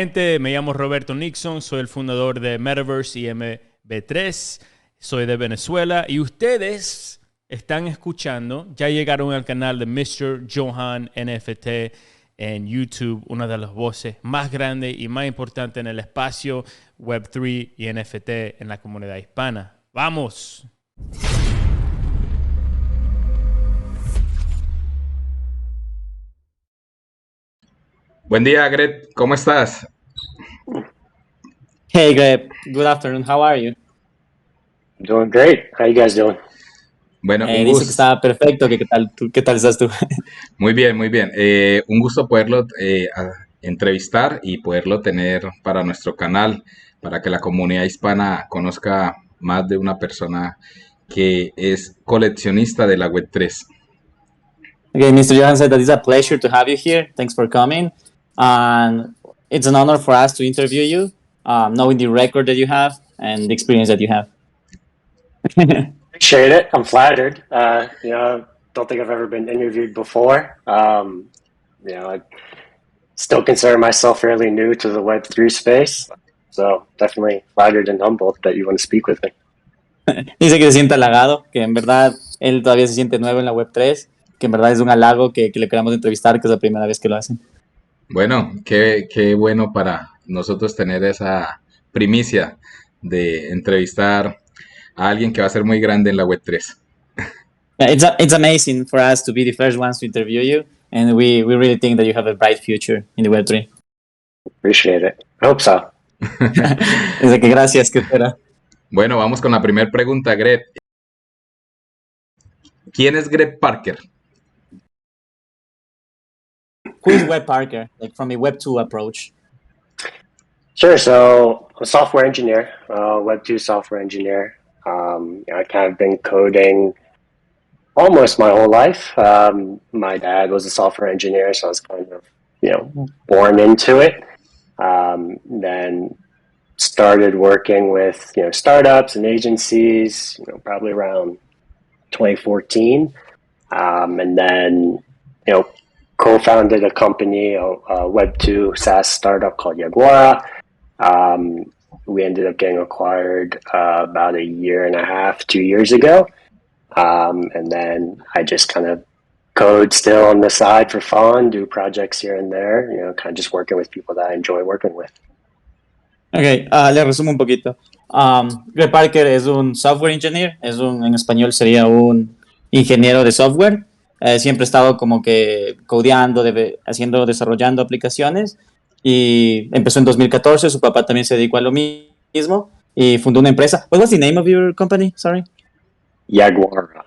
gente, me llamo Roberto Nixon, soy el fundador de METAVERSE y MB3, soy de Venezuela y ustedes están escuchando, ya llegaron al canal de Mr. Johan NFT en YouTube, una de las voces más grandes y más importantes en el espacio Web3 y NFT en la comunidad hispana. ¡Vamos! Buen día, Gret. ¿Cómo estás? Hey, Greg. Good afternoon. How are you? Doing great. How you guys doing? Bueno, un Dice gusto. que estaba perfecto. ¿Qué tal estás tú? Muy bien, muy bien. Un gusto poderlo entrevistar y poderlo tener para nuestro canal, para que la comunidad hispana conozca más de una persona que es coleccionista de la Web3. Okay, Mr. Johan said that it's a pleasure to have you here. Thanks for coming. And it's an honor for us to interview you, knowing the record that you have and the experience that you have. Appreciate it. I'm flattered. Don't think I've ever been interviewed before. I still consider myself fairly new to the Web3 space. So definitely flattered and humbled that you want to speak with me. Dice que se siente halagado, que en verdad él todavía se siente nuevo en la Web3, que en verdad es un halago que le queramos entrevistar, que es la primera vez que lo hacen. Bueno, qué bueno para nosotros tener esa primicia de entrevistar a alguien que va a ser muy grande en la Web3. It's amazing for us to be the first ones to interview you, and we really think that you have a bright future in the Web3. Appreciate it. I hope so. Dice que gracias, que espera. Bueno, vamos con la primera pregunta, Gret. ¿Quién es Gret Parker? Who is Web Parker, like from a Web2 approach? Sure. So I'm a software engineer, Web2 software engineer. I kind of been coding almost my whole life. My dad was a software engineer, so I was kind of, born into it. Then started working with, startups and agencies, probably around 2014. And then, co-founded a company, a Web2 SaaS startup called Jaguara. We ended up getting acquired about 1.5 years, 2 years ago. And then I just kind of code still on the side for fun, do projects here and there, kind of just working with people that I enjoy working with. Ok, le resumo un poquito. Greg Parker es un software engineer, en español sería un ingeniero de software. Siempre ha estado como que codeando, desarrollando aplicaciones y empezó en 2014. Su papá también se dedicó a lo mismo y fundó una empresa. What was the name of your company? Sorry. Jaguara.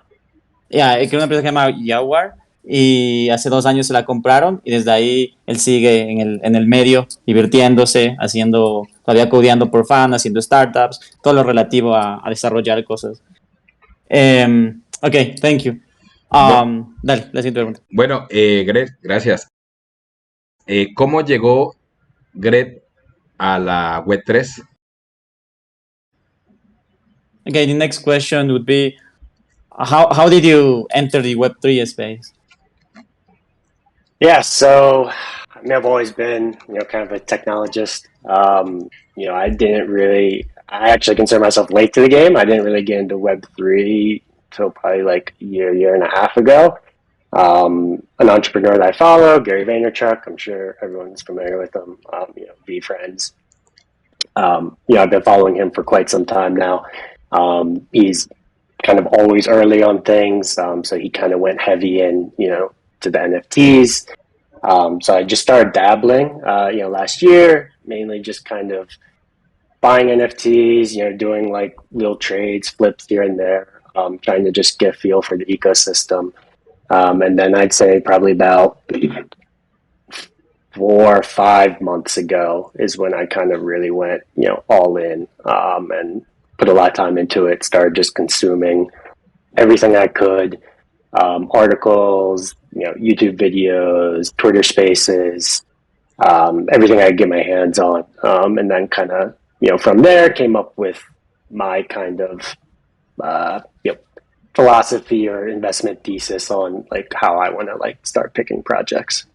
Que una empresa que se llama Jaguar y hace 2 años se la compraron y desde ahí él sigue en el medio divirtiéndose, todavía codeando por fan, haciendo startups, todo lo relativo a desarrollar cosas. Ok, thank you. Dale, la siguiente pregunta. Bueno, Gret, gracias. ¿Cómo llegó Gret a la Web3? Okay, the next question would be, how did you enter the Web3 space? Yeah, so I've always been, kind of a technologist. I actually consider myself late to the game. I didn't really get into Web3 till probably like a year and a half ago. An entrepreneur that I follow, Gary Vaynerchuk, I'm sure everyone's familiar with him, VFriends. I've been following him for quite some time now. He's kind of always early on things, so he kind of went heavy in, to the NFTs. So I just started dabbling, last year, mainly just kind of buying NFTs, doing like little trades, flips here and there, trying to just get a feel for the ecosystem. And then I'd say probably about 4 or 5 months ago is when I kind of really went, all in, and put a lot of time into it, started just consuming everything I could, articles, YouTube videos, Twitter spaces, everything I could get my hands on. And then kind of, from there came up with my kind of, philosophy or investment thesis on like how I want to like start picking projects.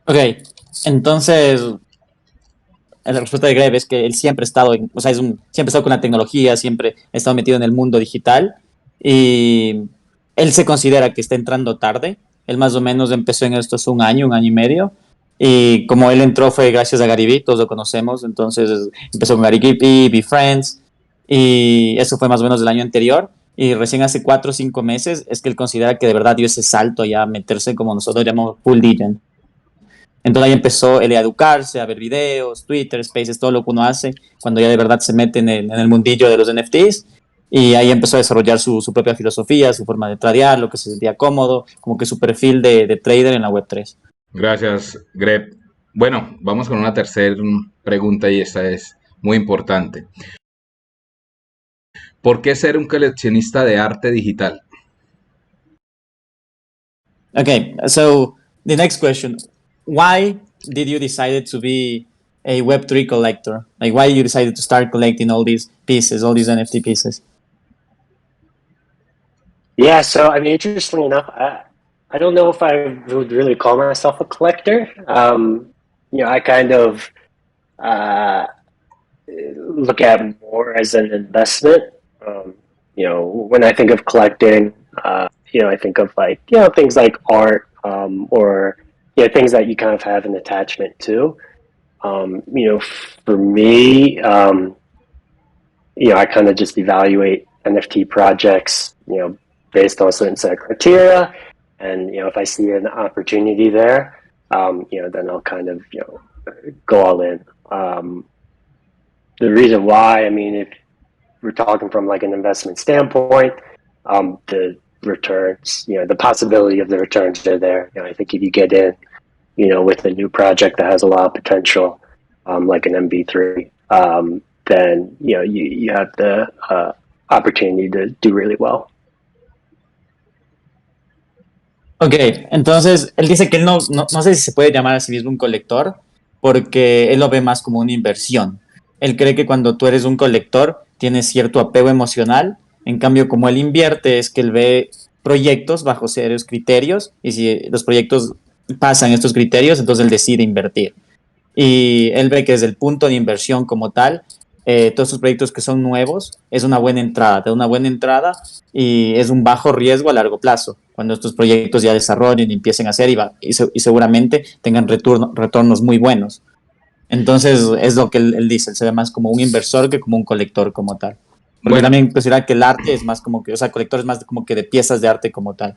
Ok, entonces la respuesta de Greg es que él siempre ha estado, o sea, siempre ha estado con la tecnología, siempre ha estado metido en el mundo digital y él se considera que está entrando tarde. Él más o menos empezó en esto hace un año y medio. Y como él entró fue gracias a Gary Vee, todos lo conocemos, entonces empezó con Gary Vee, Be Friends, y eso fue más o menos del año anterior. Y recién hace 4 o 5 meses es que él considera que de verdad dio ese salto ya a meterse como nosotros llamamos full digital. Entonces ahí empezó él a educarse, a ver videos, Twitter, Spaces, todo lo que uno hace cuando ya de verdad se mete en el mundillo de los NFTs. Y ahí empezó a desarrollar su propia filosofía, su forma de tradear, lo que se sentía cómodo, como que su perfil de trader en la Web3. Gracias, Greg. Bueno, vamos con una tercera pregunta y esta es muy importante. ¿Por qué ser un coleccionista de arte digital? Okay, so the next question. Why did you decide to be a Web3 collector? Like, why you decided to start collecting all these pieces, all these NFT pieces? Yeah, so I mean, interestingly enough, I don't know if I would really call myself a collector. I kind of look at more as an investment. When I think of collecting, I think of like things like art, or things that you kind of have an attachment to. For me, I kind of just evaluate NFT projects, based on a certain set of criteria, and if I see an opportunity there, then I'll kind of go all in. The reason why, I mean, if we're talking from like an investment standpoint, the returns, the possibility of the returns are there. I think if you get in, with a new project that has a lot of potential, like an MB3, then you have the opportunity to do really well. Ok, entonces él dice que él no sé si se puede llamar a sí mismo un colector, porque él lo ve más como una inversión. Él cree que cuando tú eres un colector tienes cierto apego emocional, en cambio como él invierte es que él ve proyectos bajo serios criterios y si los proyectos pasan estos criterios, entonces él decide invertir. Y él ve que desde el punto de inversión como tal, todos estos proyectos que son nuevos es una buena entrada, te da una buena entrada y es un bajo riesgo a largo plazo, cuando estos proyectos ya desarrollen y empiecen a hacer y seguramente tengan retornos muy buenos. Entonces es lo que él dice, él se ve más como un inversor que como un colector como tal. Porque Bueno, también considera que el arte es más como que, o sea, colector es más como que de piezas de arte como tal.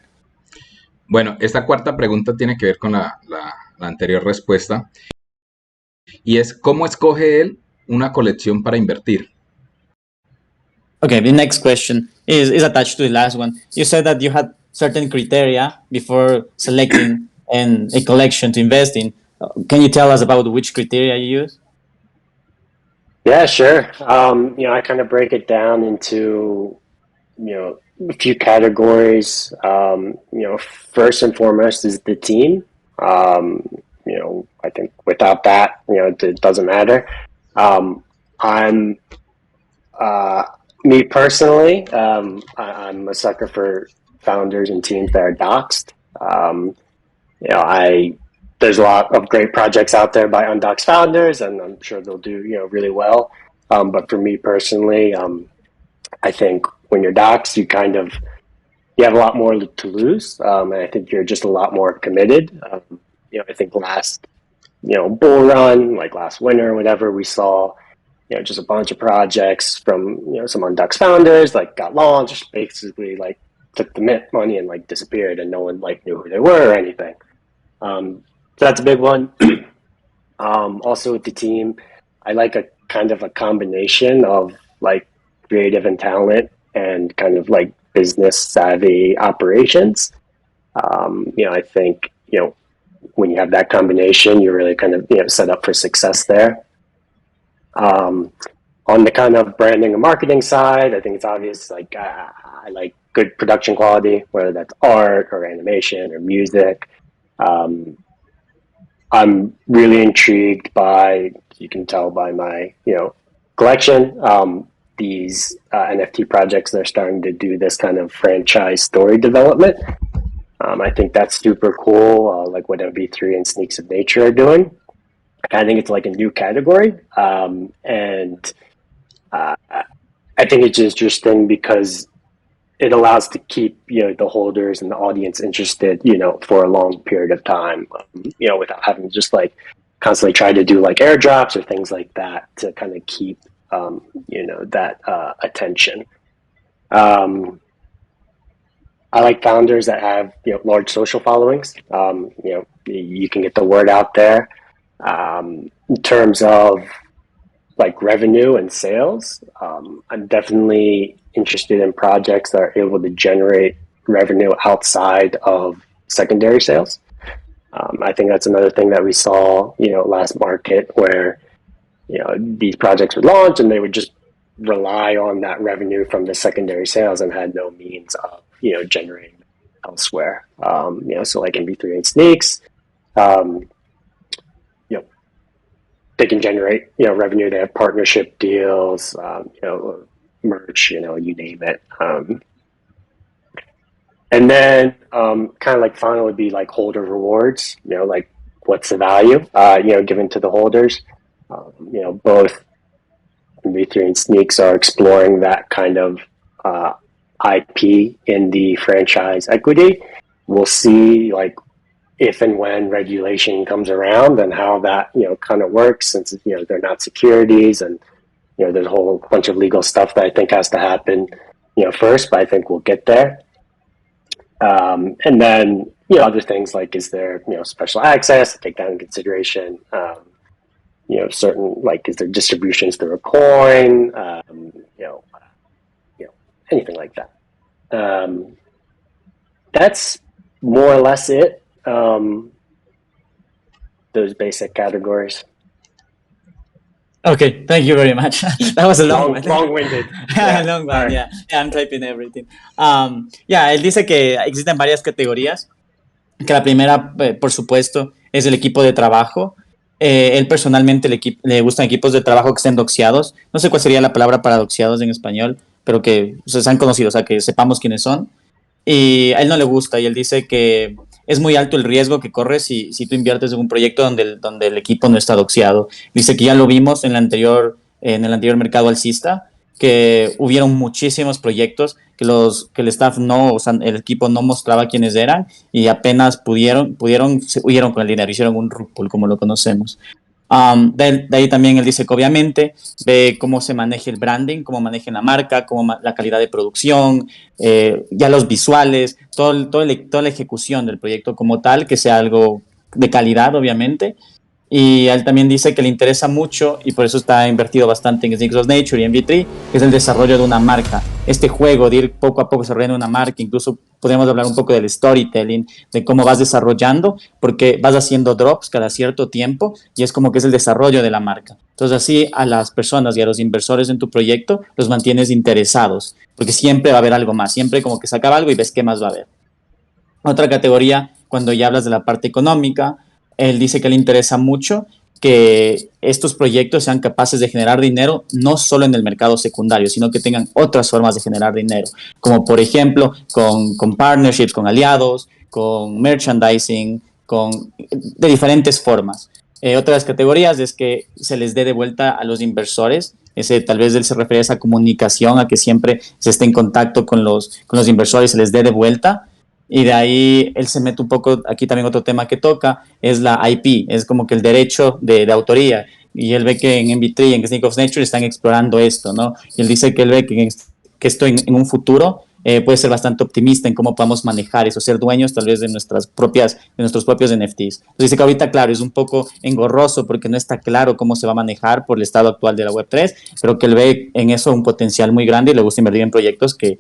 bueno, esta cuarta pregunta tiene que ver con la anterior respuesta y es ¿cómo escoge él una colección para invertir? Okay, the next question is attached to the last one. You said that you had certain criteria before selecting a collection to invest in. Can you tell us about which criteria you use? Yeah, sure. I kind of break it down into, a few categories. First and foremost is the team. I think without that, it doesn't matter. I'm Me personally, I'm a sucker for founders and teams that are doxed. There's a lot of great projects out there by undoxed founders, and I'm sure they'll do really well. But for me personally, I think when you're doxed, you have a lot more to lose, and I think you're just a lot more committed. I think last bull run, like last winter, whatever, we saw just a bunch of projects from some undoxed founders like got launched, basically like took the mint money and like disappeared, and no one like knew who they were or anything. So that's a big one. Also with the team, I like a kind of a combination of like creative and talent and kind of like business savvy operations. I think when you have that combination, you're really kind of set up for success there. On the kind of branding and marketing side, I think it's obvious, like I like good production quality, whether that's art or animation or music. I'm really intrigued by, you can tell by my, collection, these NFT projects that are starting to do this kind of franchise story development. I think that's super cool, like what MB3 and Sneaks of Nature are doing. I think it's like a new category, and I think it's interesting because it allows to keep the holders and the audience interested for a long period of time, without having to just like constantly try to do like airdrops or things like that to kind of keep that attention. I like founders that have large social followings. You can get the word out there. In terms of like revenue and sales, I'm definitely interested in projects that are able to generate revenue outside of secondary sales. I think that's another thing that we saw, last market where, these projects would launch and they would just rely on that revenue from the secondary sales and had no means of, generating elsewhere. So like MB3 and Sneaks, they can generate, revenue. They have partnership deals, merch, you name it. And then kind of like final would be like holder rewards, like what's the value, given to the holders. Both MB3 and Sneaks are exploring that kind of IP in the franchise equity. We'll see like if and when regulation comes around and how that, kind of works, since, they're not securities and, there's a whole bunch of legal stuff that I think has to happen, first, but I think we'll get there. And then, other things like, is there, special access to take that into consideration? Certain, like, is there distributions through a coin? Anything like that. That's more or less it. Those basic categories. Okay, thank you very much. That was a long-winded. Long one, yeah. I'm typing everything. Él dice que existen varias categorías. Que la primera, por supuesto, es el equipo de trabajo. Él personalmente le gustan equipos de trabajo que estén doxeados. No sé cuál sería la palabra para doxeados en español, pero que se sean conocidos, o sea, que sepamos quiénes son. Y a él no le gusta, y él dice que es muy alto el riesgo que corres si tú inviertes en un proyecto donde el equipo no está doxeado. Dice que ya lo vimos en el anterior mercado alcista, que hubieron muchísimos proyectos que el staff no, o sea, el equipo no mostraba quiénes eran, y apenas pudieron se huyeron con el dinero, hicieron un rug pull como lo conocemos. De ahí también él dice que obviamente ve cómo se maneja el branding, cómo maneja la marca, la calidad de producción, ya los visuales, toda la ejecución del proyecto como tal, que sea algo de calidad, obviamente. Y él también dice que le interesa mucho, y por eso está invertido bastante en Sneaks of Nature y en V3, que es el desarrollo de una marca. Este juego de ir poco a poco desarrollando una marca, incluso podemos hablar un poco del storytelling, de cómo vas desarrollando, porque vas haciendo drops cada cierto tiempo, y es como que es el desarrollo de la marca. Entonces así a las personas y a los inversores en tu proyecto los mantienes interesados, porque siempre va a haber algo más, siempre como que se acaba algo y ves qué más va a haber. Otra categoría, cuando ya hablas de la parte económica, él dice que le interesa mucho que estos proyectos sean capaces de generar dinero no solo en el mercado secundario, sino que tengan otras formas de generar dinero, como por ejemplo con partnerships, con aliados, con merchandising, de diferentes formas. Otras categorías es que se les dé de vuelta a los inversores. Tal vez él se refiere a esa comunicación, a que siempre se esté en contacto con los inversores, se les dé de vuelta. Y de ahí él se mete un poco, aquí también otro tema que toca, es la IP, es como que el derecho de autoría. Y él ve que en MB3 y en Sneaks of Nature están explorando esto, ¿no? Y él dice que él ve que esto en un futuro puede ser bastante optimista en cómo podamos manejar eso, ser dueños tal vez de nuestros propios NFTs. Entonces dice que ahorita, claro, es un poco engorroso porque no está claro cómo se va a manejar por el estado actual de la Web3, pero que él ve en eso un potencial muy grande y le gusta invertir en proyectos que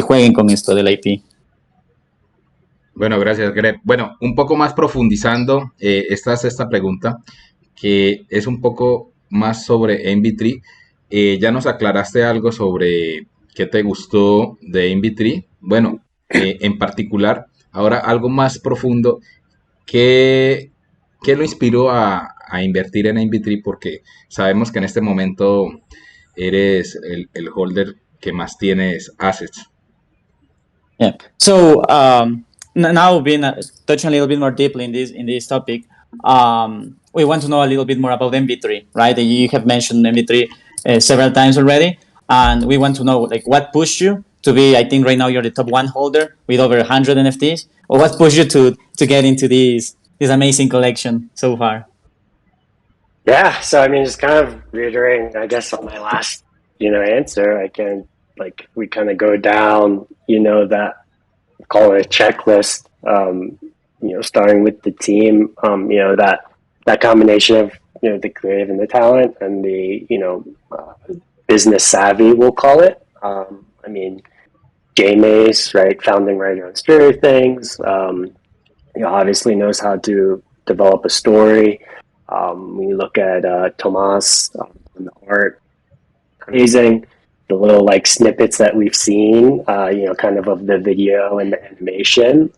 jueguen con esto del IP. Bueno, gracias, Greg. Bueno, un poco más profundizando esta sexta pregunta, que es un poco más sobre MB3. Ya nos aclaraste algo sobre qué te gustó de MB3. Bueno, en particular, ahora algo más profundo, ¿qué lo inspiró a invertir en MB3? Porque sabemos que en este momento eres el holder que más tienes assets. Yeah. So now being touching a little bit more deeply in this topic, we want to know a little bit more about MV3, right? You have mentioned MV3 several times already, and we want to know like what pushed you to be. I think right now you're the top one holder with over 100 NFTs. Or what pushed you to get into this amazing collection so far? Yeah, so I mean, just kind of reiterating, I guess, on my last, answer, I can, like, we kind of go down, that, call it a checklist, starting with the team, that combination of, the creative and the talent and the, business savvy, we'll call it. I mean, J-Mace, right, founding right on Spirit things, obviously knows how to develop a story. When you look at Tomas and the art, amazing. The little like snippets that we've seen, kind of the video and the animation,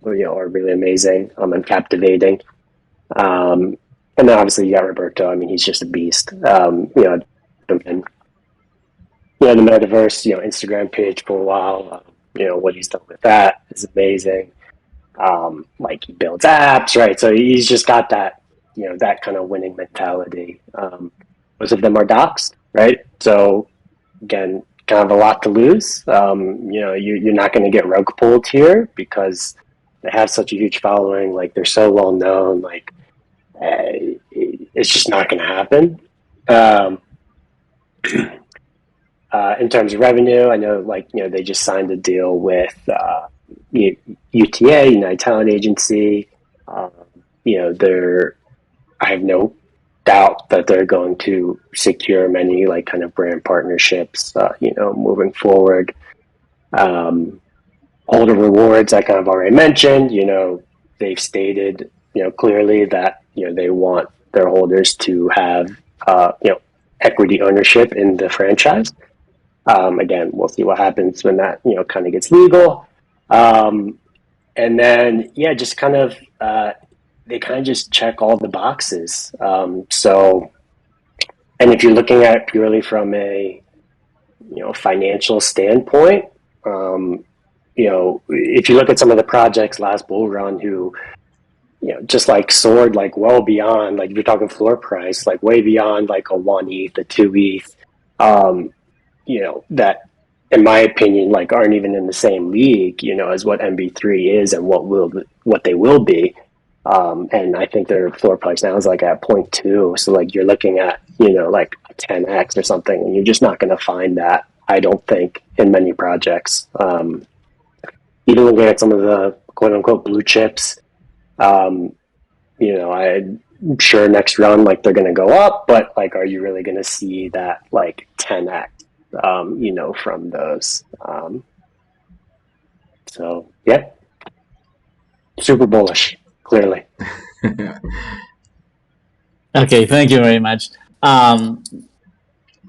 are really amazing and captivating. And then obviously you got Roberto. I mean, he's just a beast. And the Metaverse, Instagram page for a while. What he's done with that is amazing. Like he builds apps, right? So he's just got that, that kind of winning mentality. Most of them are doxed, right? So again, kind of a lot to lose. You're not going to get rug pulled here because they have such a huge following. Like they're so well known. Like it's just not going to happen. In terms of revenue, I know they just signed a deal with UTA, United Talent Agency. I have no doubt that they're going to secure many kind of brand partnerships, moving forward. Holder rewards, I kind of already mentioned, they've stated, clearly that, they want their holders to have, equity ownership in the franchise. Again, we'll see what happens when that, kind of gets legal. And then, just kind of, they kind of just check all the boxes. And if you're looking at it purely from a, financial standpoint, if you look at some of the projects last bull run who, just soared well beyond, if you're talking floor price, way beyond a 1 ETH, a 2 ETH, that in my opinion, aren't even in the same league, as what MB3 is and what they will be. And I think their floor price now is at 0.2. So you're looking at, a 10x or something, and you're just not going to find that, I don't think, in many projects. Even looking at some of the quote unquote blue chips, I'm sure next run, they're going to go up, but are you really going to see that 10x, from those? So yeah, super bullish. Clearly. Okay, thank you very much.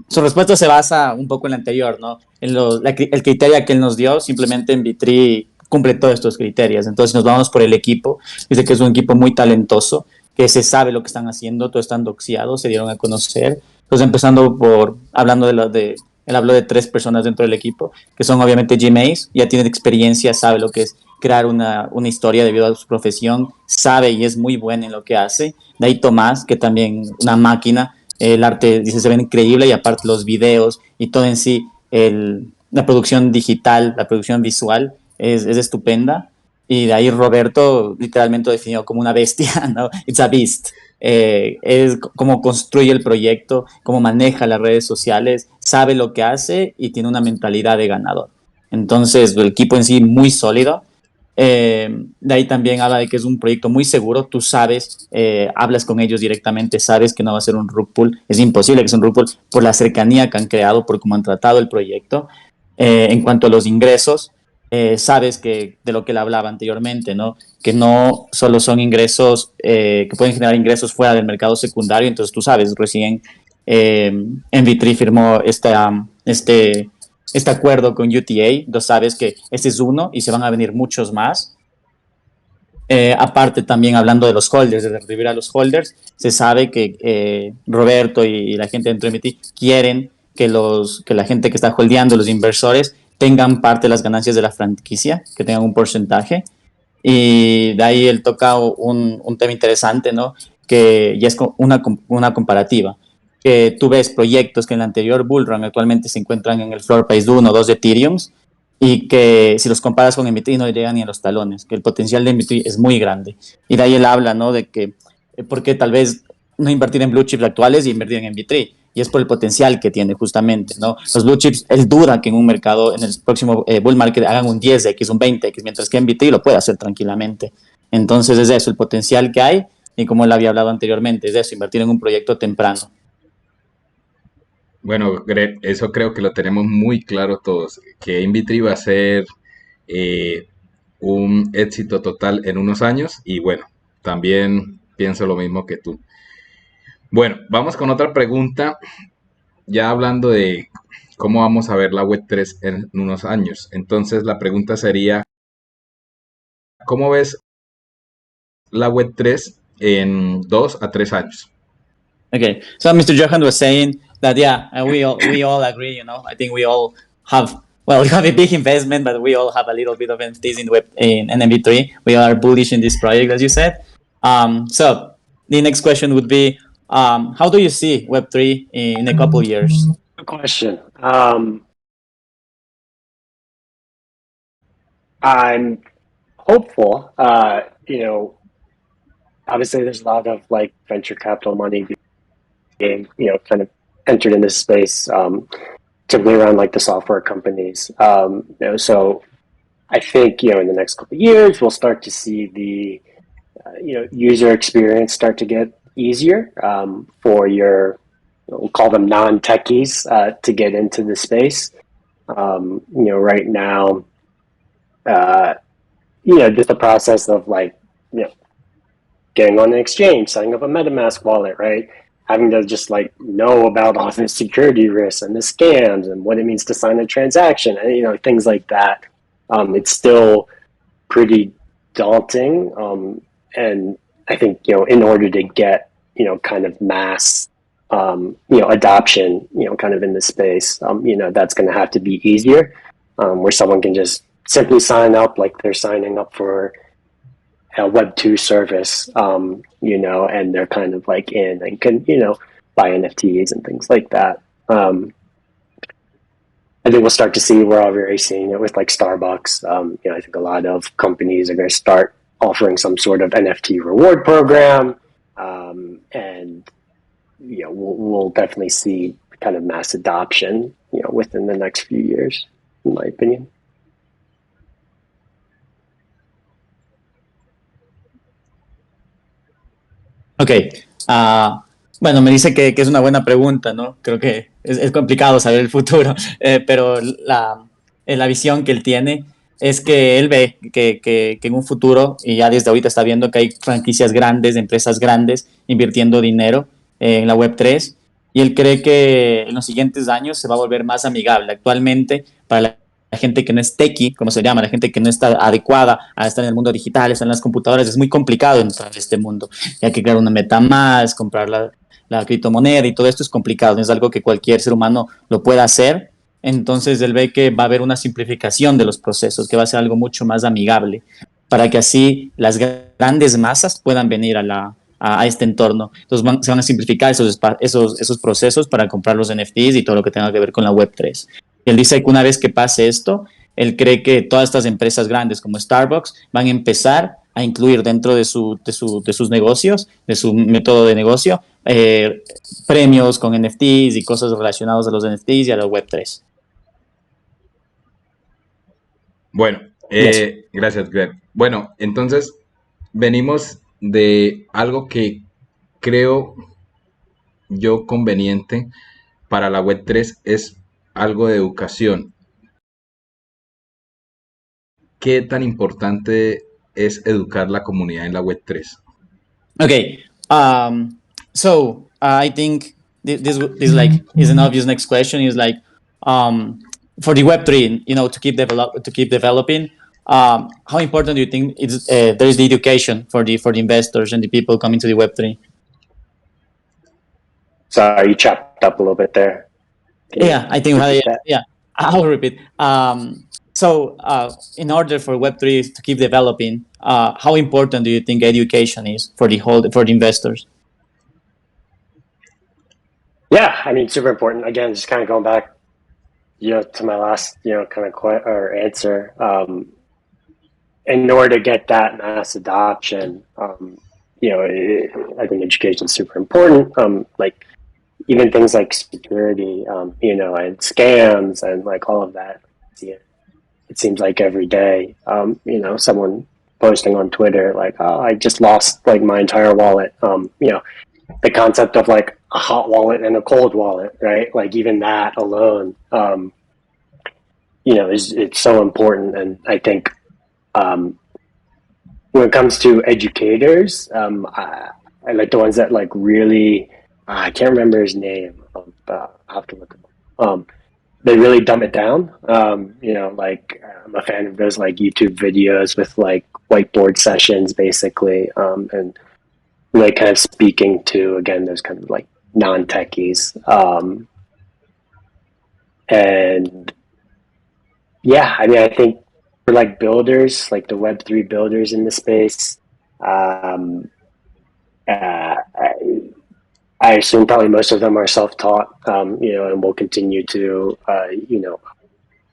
Su respuesta se basa un poco en la anterior, ¿no? El criterio que él nos dio, simplemente en Vitri cumple todos estos criterios. Entonces nos vamos por el equipo. Dice que es un equipo muy talentoso, que se sabe lo que están haciendo, todos están doxiados, se dieron a conocer. Entonces empezando hablando él habló de 3 personas dentro del equipo, que son obviamente G-Mace, ya tiene experiencia, sabe lo que es crear una historia debido a su profesión, sabe y es muy bueno en lo que hace. De ahí Tomás, que también una máquina, el arte, dice, se ve increíble, y aparte los videos y todo en sí, la producción digital, la producción visual es estupenda. Y de ahí Roberto, literalmente definido como una bestia, ¿no? It's a beast. Es cómo construye el proyecto, cómo maneja las redes sociales, sabe lo que hace y tiene una mentalidad de ganador. Entonces, el equipo en sí muy sólido. De ahí también habla de que es un proyecto muy seguro. Tú sabes, hablas con ellos directamente, sabes que no va a ser un rug pull. Es imposible que sea un rug pull por la cercanía que han creado, por cómo han tratado el proyecto. En cuanto a los ingresos, sabes que de lo que él hablaba anteriormente, ¿no? Que no solo son ingresos que pueden generar ingresos fuera del mercado secundario. Entonces tú sabes, recién MV3 firmó este acuerdo con UTA. Tú sabes que este es uno y se van a venir muchos más. Aparte también hablando de los holders, de recibir a los holders, se sabe que Roberto y la gente dentro de MT quieren que la gente que está holdeando, los inversores, tengan parte de las ganancias de la franquicia, que tengan un porcentaje. Y de ahí él toca un tema interesante, ¿no? que ya es una comparativa, que tú ves proyectos que en el anterior bullrun actualmente se encuentran en el floor price de 1 o 2 de Ethereum, y que si los comparas con MVP no llegan ni a los talones, que el potencial de MVP es muy grande. Y de ahí él habla, ¿no? De que por qué tal vez no invertir en blue chips actuales y invertir en MVP3. Y es por el potencial que tiene justamente, ¿no? Los blue chips, él duda que en un mercado, en el próximo bull market, hagan un 10x, un 20x, mientras que MVP lo puede hacer tranquilamente. Entonces es eso, el potencial que hay, y como él había hablado anteriormente, es eso, invertir en un proyecto temprano. Bueno, Greg, eso creo que lo tenemos muy claro todos, que Invitri va a ser eh, un éxito total en unos años y bueno, también pienso lo mismo que tú. Bueno, vamos con otra pregunta, ya hablando de cómo vamos a ver la Web3 en unos años. Entonces la pregunta sería, ¿cómo ves la Web3 en 2 a 3 años? Okay, so Mr. Johan was saying that we all agree. I think we all have we have a big investment, but we all have a little bit of NFTs in NMV3. We are bullish in this project, as you said. So the next question would be, how do you see Web3 in a couple years? Good question. I'm hopeful. Obviously, there's a lot of like venture capital money being, kind of entered in this space, typically around like the software companies. So I think in the next couple of years we'll start to see the user experience start to get easier for your, we'll call them non-techies, to get into the space. Right now, just the process of like, getting on an exchange, setting up a MetaMask wallet, right? Having to just like know about all the security risks and the scams and what it means to sign a transaction and, things like that. It's still pretty daunting. And I think, in order to get, kind of mass, adoption, kind of in the space, that's going to have to be easier, where someone can just simply sign up like they're signing up for a Web2 service, and they're kind of like in and can, buy NFTs and things like that. I think we'll start to see, we're already seeing it with like Starbucks. I think a lot of companies are going to start offering some sort of NFT reward program. And, we'll definitely see kind of mass adoption, within the next few years, in my opinion. Ok, bueno, me dice que es una buena pregunta, ¿no? Creo que es complicado saber el futuro, pero la visión que él tiene es que él ve que en un futuro, y ya desde ahorita está viendo que hay franquicias grandes, empresas grandes, invirtiendo dinero en la Web3, y él cree que en los siguientes años se va a volver más amigable. Actualmente, para la gente que no es techie, como se llama, la gente que no está adecuada a estar en el mundo digital, estar en las computadoras, es muy complicado entrar a este mundo. Y hay que crear una MetaMask, comprar la criptomoneda, y todo esto es complicado, no es algo que cualquier ser humano lo pueda hacer. Entonces él ve que va a haber una simplificación de los procesos, que va a ser algo mucho más amigable, para que así las grandes masas puedan venir a este entorno. Entonces se van a simplificar esos procesos para comprar los NFTs y todo lo que tenga que ver con la Web3. Él dice que una vez que pase esto, él cree que todas estas empresas grandes como Starbucks van a empezar a incluir dentro de sus negocios, de su método de negocio, premios con NFTs y cosas relacionadas a los NFTs y a la Web3. Bueno, gracias, Greg. Bueno, entonces venimos de algo que creo yo conveniente para la Web3 es algo de educación. ¿Qué tan importante es educar la comunidad en la Web3? Okay, so I think this is an obvious next question. Is like, for the Web3, to keep developing. How important do you think there is the education for the investors and the people coming to the Web3? Sorry, you chopped up a little bit there. I think I'll repeat. So in order for Web3 to keep developing, how important do you think education is for the investors? Yeah, I mean, super important. Again, just kind of going back, to my last, kind of or answer. In order to get that mass adoption, I think education is super important. Like even things like security, and scams and like all of that. It seems like every day, someone posting on Twitter like, "Oh, I just lost like my entire wallet." The concept of like a hot wallet and a cold wallet, right? Like even that alone, it's so important. And I think when it comes to educators, I like the ones that like really, I can't remember his name. I have to look him up. They really dumb it down. Like I'm a fan of those like YouTube videos with like whiteboard sessions, basically, and really kind of speaking to again those kind of like non-techies. And yeah, I mean, I think for like builders, like the Web3 builders in the space, I assume probably most of them are self-taught, and will continue to,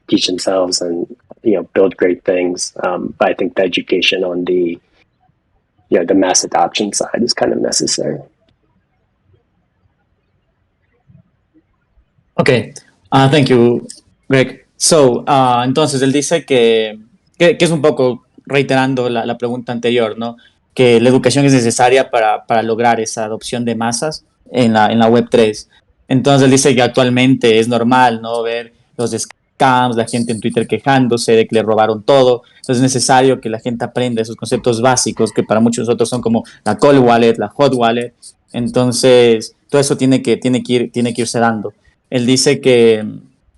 teach themselves and, build great things. But I think the education on the mass adoption side is kind of necessary. Okay, thank you, Greg. So, entonces él dice que es un poco reiterando la pregunta anterior, ¿no? Que la educación es necesaria para lograr esa adopción de masas en la Web3. Entonces él dice que actualmente es normal, ¿no? Ver los scams, la gente en Twitter quejándose de que le robaron todo. Entonces es necesario que la gente aprenda esos conceptos básicos que para muchos otros son como la cold wallet, la hot wallet. Entonces, todo eso tiene que irse dando. Él dice que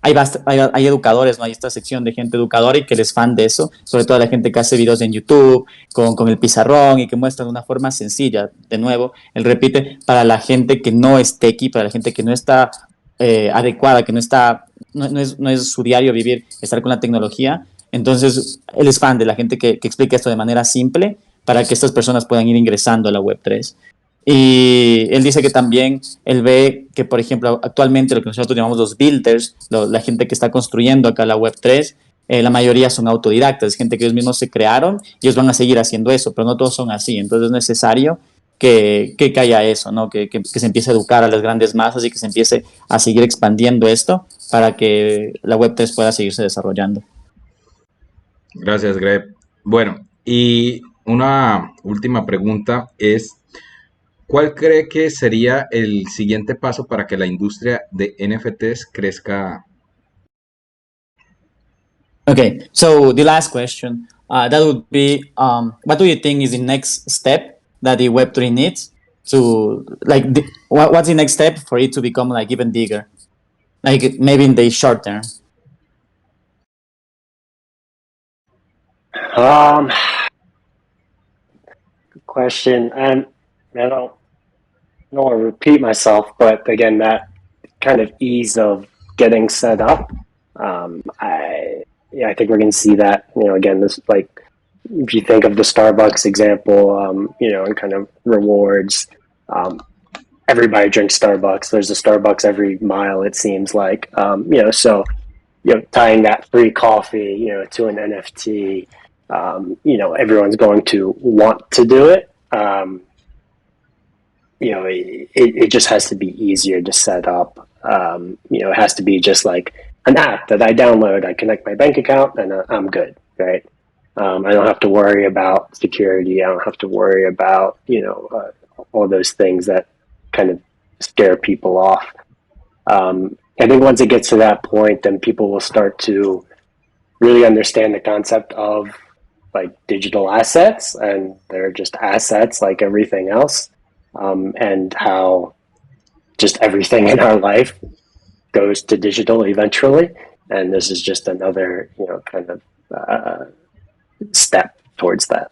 hay educadores, ¿no? Hay esta sección de gente educadora y que él es fan de eso, sobre todo la gente que hace videos en YouTube con el pizarrón y que muestra de una forma sencilla, de nuevo, él repite, para la gente que no es techie, para la gente que no está adecuada, que no es su diario vivir, estar con la tecnología. Entonces, él es fan de la gente que explica esto de manera simple para que estas personas puedan ir ingresando a la Web3. Y él dice que también él ve que, por ejemplo, actualmente lo que nosotros llamamos los builders, la gente que está construyendo acá la Web3, la mayoría son autodidactas, gente que ellos mismos se crearon y ellos van a seguir haciendo eso, pero no todos son así. Entonces es necesario que haya eso, ¿no? Que se empiece a educar a las grandes masas y que se empiece a seguir expandiendo esto para que la Web3 pueda seguirse desarrollando. Gracias, Greg. Bueno, y una última pregunta es, ¿cuál cree que sería el siguiente paso para que la industria de NFTs crezca? Okay, so the last question, that would be, what do you think is the next step that the Web3 needs to, like, what's the next step for it to become, like, even bigger? Like, maybe in the short term. Good question. And I don't want to repeat myself, but again, that kind of ease of getting set up, I think we're going to see that, again, this like, if you think of the Starbucks example, and kind of rewards, everybody drinks Starbucks. There's a Starbucks every mile, it seems like, so, tying that free coffee, to an NFT, everyone's going to want to do it. It just has to be easier to set up. It has to be just like an app that I download, I connect my bank account, and I'm good, right? I don't have to worry about security. I don't have to worry about, all those things that kind of scare people off. I think once it gets to that point, then people will start to really understand the concept of like digital assets, and they're just assets like everything else, and how just everything in our life goes to digital eventually, and this is just another, kind of step towards that.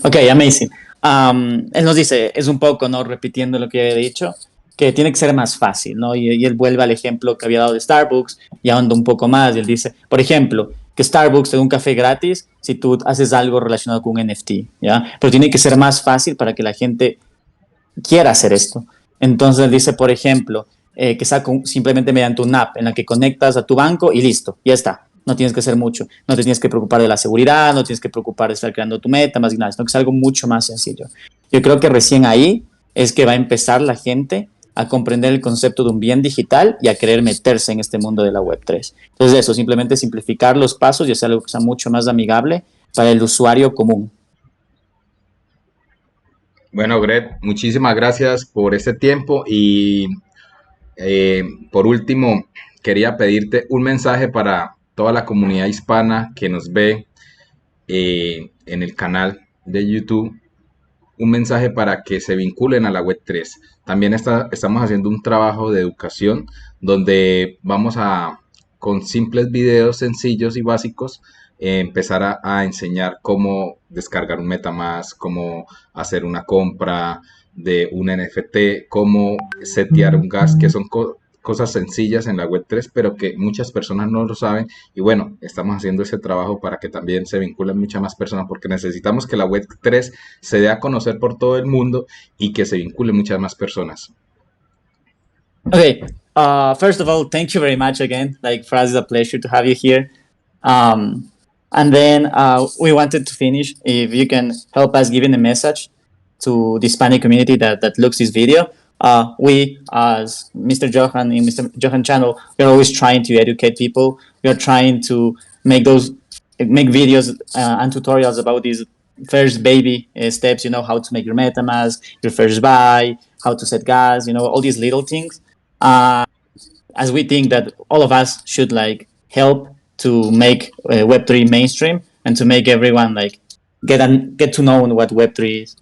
Ok, amazing. Él nos dice, es un poco, ¿no? Repitiendo lo que había dicho, que tiene que ser más fácil, ¿no? Y él vuelve al ejemplo que había dado de Starbucks y ahonda un poco más. Y él dice, por ejemplo, que Starbucks te da un café gratis si tú haces algo relacionado con un NFT, ¿ya? Pero tiene que ser más fácil para que la gente quiera hacer esto. Entonces dice, por ejemplo, que sea simplemente mediante una app en la que conectas a tu banco y listo, ya está. No tienes que hacer mucho, no te tienes que preocupar de la seguridad, no tienes que preocupar de estar creando tu meta, más nada, sino que es algo mucho más sencillo. Yo creo que recién ahí es que va a empezar la gente a comprender el concepto de un bien digital y a querer meterse en este mundo de la Web3. Entonces eso, simplemente simplificar los pasos y hacer algo que sea mucho más amigable para el usuario común. Bueno, Greg, muchísimas gracias por este tiempo y por último, quería pedirte un mensaje para toda la comunidad hispana que nos ve en el canal de YouTube, un mensaje para que se vinculen a la Web3. También estamos haciendo un trabajo de educación donde vamos a, con simples videos sencillos y básicos, empezar a enseñar cómo descargar un MetaMask, cómo hacer una compra de un NFT, cómo setear un gas, que son cosas sencillas en la Web3, pero que muchas personas no lo saben. Y bueno, estamos haciendo ese trabajo para que también se vinculen muchas más personas, porque necesitamos que la Web3 se dé a conocer por todo el mundo y que se vinculen muchas más personas. Okay. First of all, thank you very much again. Like, for us, it's a pleasure to have you here. And then we wanted to finish. If you can help us giving a message to the Hispanic community that looks this video. We, as Mr. Johan in Mr. Johan channel, we're always trying to educate people. We are trying to make videos and tutorials about these first baby steps. You know, how to make your MetaMask, your first buy, how to set gas. You know, all these little things. As we think that all of us should like help to make Web3 mainstream and to make everyone like get to know what Web3 is.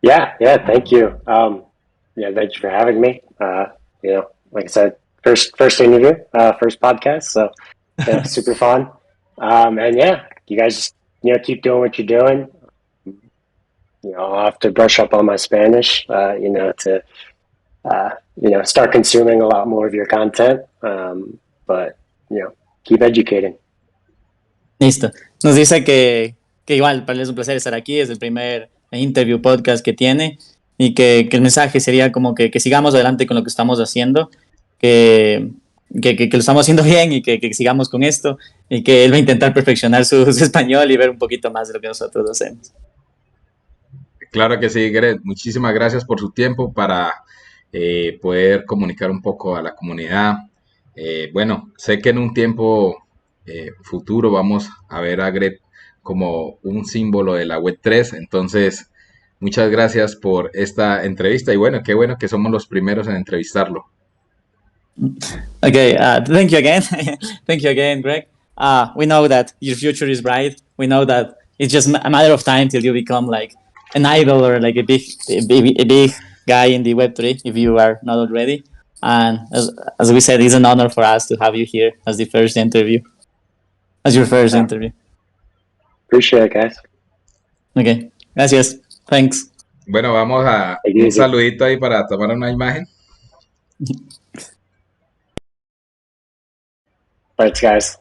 Yeah, thank you. Thank you for having me. Like I said, first interview, first podcast, so yeah, super fun. And yeah, you guys, keep doing what you're doing. I'll have to brush up on my Spanish, to start consuming a lot more of your content. But keep educating. Listo. Nos dice que igual para él es un placer estar aquí, es el primer interview podcast que tiene y que el mensaje sería como que sigamos adelante con lo que estamos haciendo, que lo estamos haciendo bien y que sigamos con esto y que él va a intentar perfeccionar su español y ver un poquito más de lo que nosotros hacemos. Claro que sí, Greg. Muchísimas gracias por su tiempo para poder comunicar un poco a la comunidad. Bueno, sé que en un tiempo futuro vamos a ver a Greg como un símbolo de la Web3. Entonces, muchas gracias por esta entrevista y bueno que somos los primeros en entrevistarlo. Okay, thank you again. Thank you again, Greg. We know that your future is bright. We know that it's just a matter of time till you become like an idol or like a big guy in the Web3 if you are not already. And as we said, it's an honor for us to have you here as the first interview, as your first interview. Appreciate it, guys. Okay, gracias. Thanks. Bueno, vamos a un saludito ahí para tomar una imagen. Thanks, guys.